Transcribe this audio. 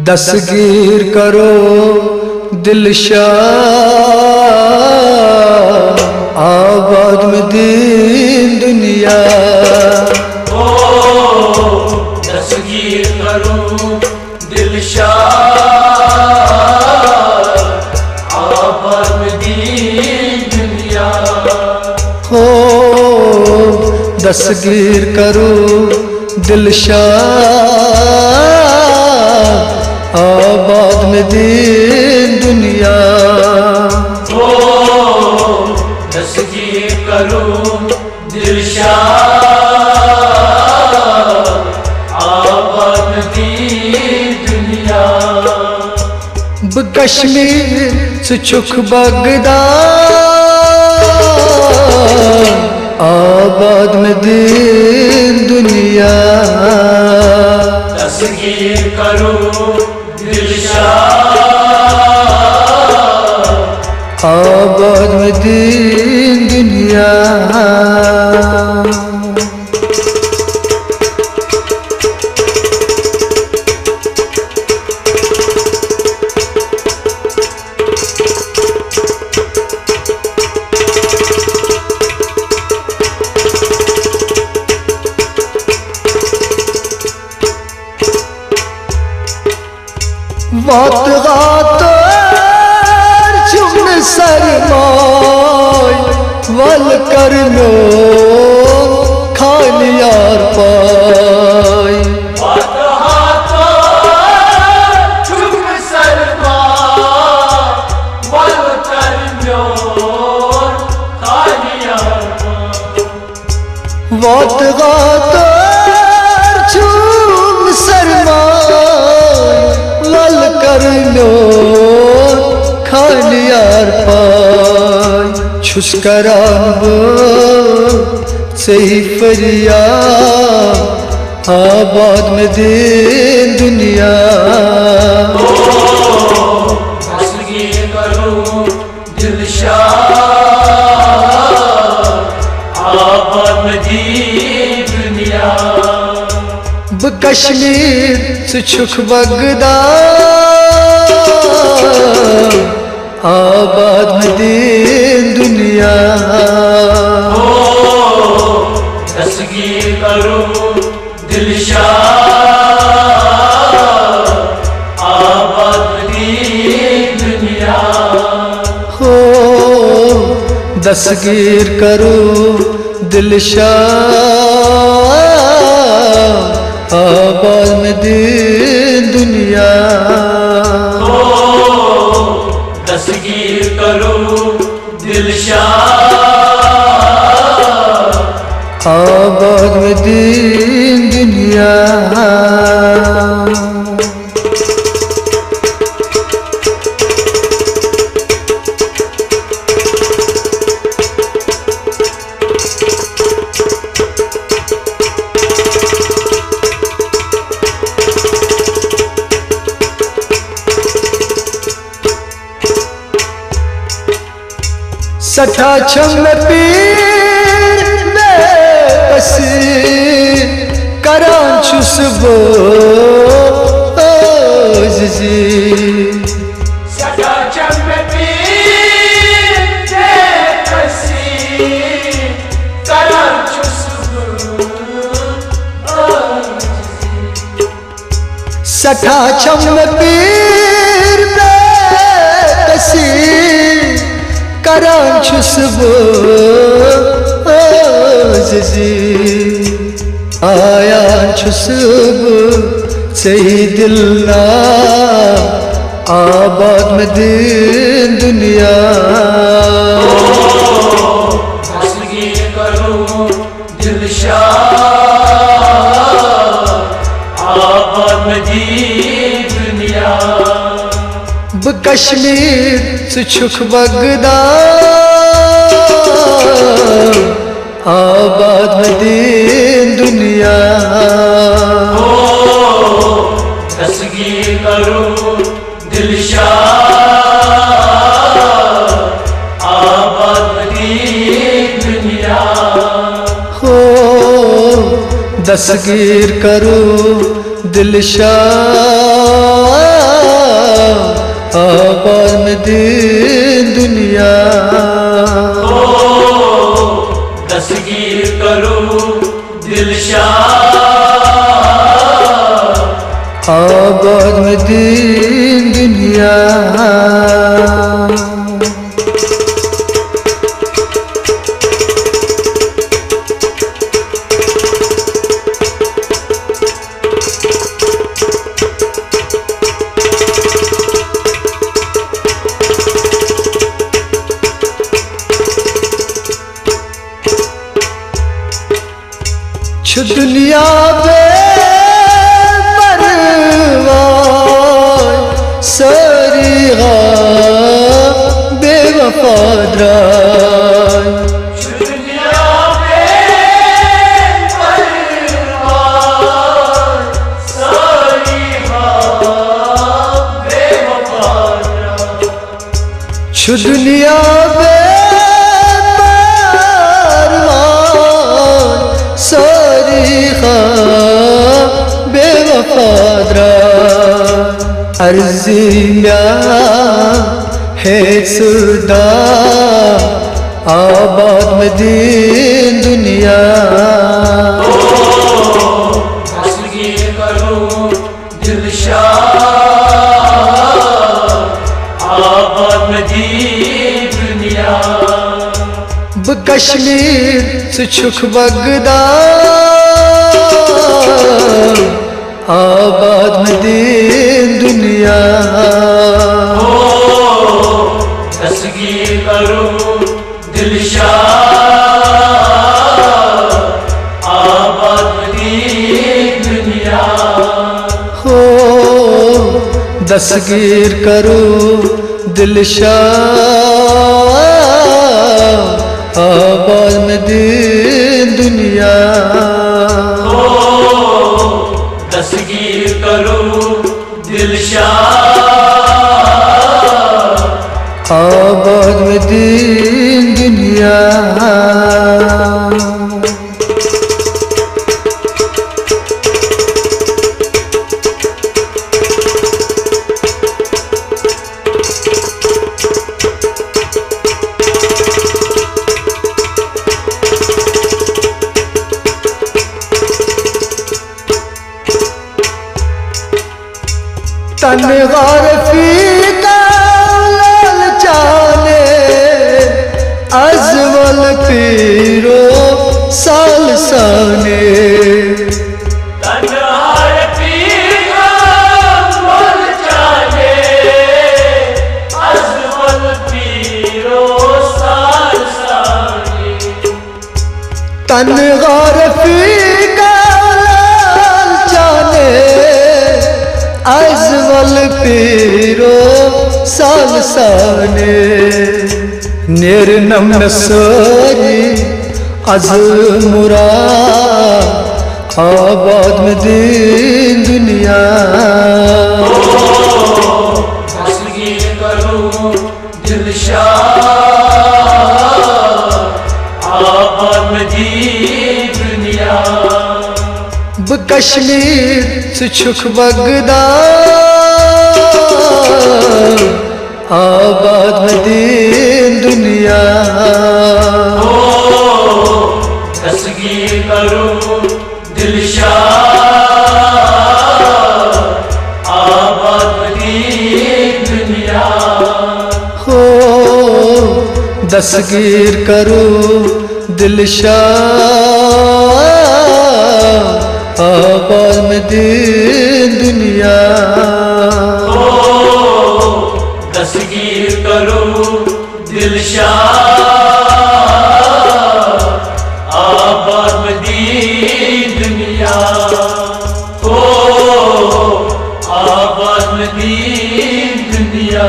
दस्तगीर करो दिलशाद आबाद में दीन दुनिया। ओ दस्तगीर करो दिलशाद आबाद में दीन दुनिया। हो दस्तगीर करो दिलशाद आबाद में दीन दुनिया। ओ दस्तगीर करो दिलशाद आबाद में दीन दुनिया। कश्मीर से चुख बगदाद आबाद में दीन दुनिया। दस्तगीर करो दिलशाद आबाद में दीन दुनिया। वात गात चुन सरमाय वल कर लो खालियार पाय। वात गात चुन सरमाय वल कर लो खालियार पाय। वात गात चुन सरमाय वल कर लो खालियार पाय। छुस्कराब सही फरियाद आबाद में दीन दुनिया। दस्तगीर करो दिलशाद आबाद में दीन दुनिया। कश्मीर से छुख बगदाद आबाद में दीन दुनिया। ओ दस्तगीर करो दिलशाद आबाद में दीन दुनिया। हो दस्तगीर करो दिलशाद आबाद में दीन दुनिया। ओ दस्तगीर करो दिलशाद आबाद में दीन दुनिया। सठा छम पीर बेकसी करां छुसबो जी। सदा चम पीर बेकसी करां छुसबो। सठा छम पीर बेकसी करां छुसबो जी। आया छुसबो सही दिलना आबाद में दीन दुनिया। दस्तगीर करो दिलशाद आबाद में दीन दुनिया। कश्मीर से छुख बगदाद आबाद में दीन दुनिया। ओ दस्तगीर करो दिलशाद आबाद में दीन दुनिया। हो दस्तगीर करो दिलशाद आबाद में दीन दुनिया। हो दस्तगीर करो दिलशाद, आबाद में दीन दुनिया। दुनिया बेपरवाह सारी बेवफादार, दुनिया बेपरवाह सारी बेवफादार, दुनिया अर्जिया है सुदा आबाद में दीन दुनिया। दस्तगीर करो दिलशाद, आबाद में दीन दुनिया। कश्मीर से छुख बगदाद आबाद में दीन दुनिया। हो दस्तगीर करो दिलशाद, आबाद में दीन दुनिया। हो दस्तगीर करो दिलशाद, आबाद में दीन दुनिया। दस्तगीर करो दिलशाद, आबाद में दीन दुनिया। तनगार फीका लालचाने अजमल पीरो सालसाने, तनगार फीका लालचाने अजमल पीरो सालसाने, तनगार फीका लालचाने अजमल पीरो सालसाने। निर्नम नसरी अज़मुरा आबाद में दीन दुनिया। दस्तगीर करो दिलशाद, आबाद में दीन दुनिया। कश्मीर से छुख बगदाद आबाद में दीन दुनिया। हो दस्तगीर करो दिलशाद, आबाद में दीन दुनिया। हो दस्तगीर करो दिलशाद, आबाद में दीन दुनिया। हो दस्तगीर करो दिलशाद, आबाद में दीन दुनिया। हो आबाद में दीन दुनिया।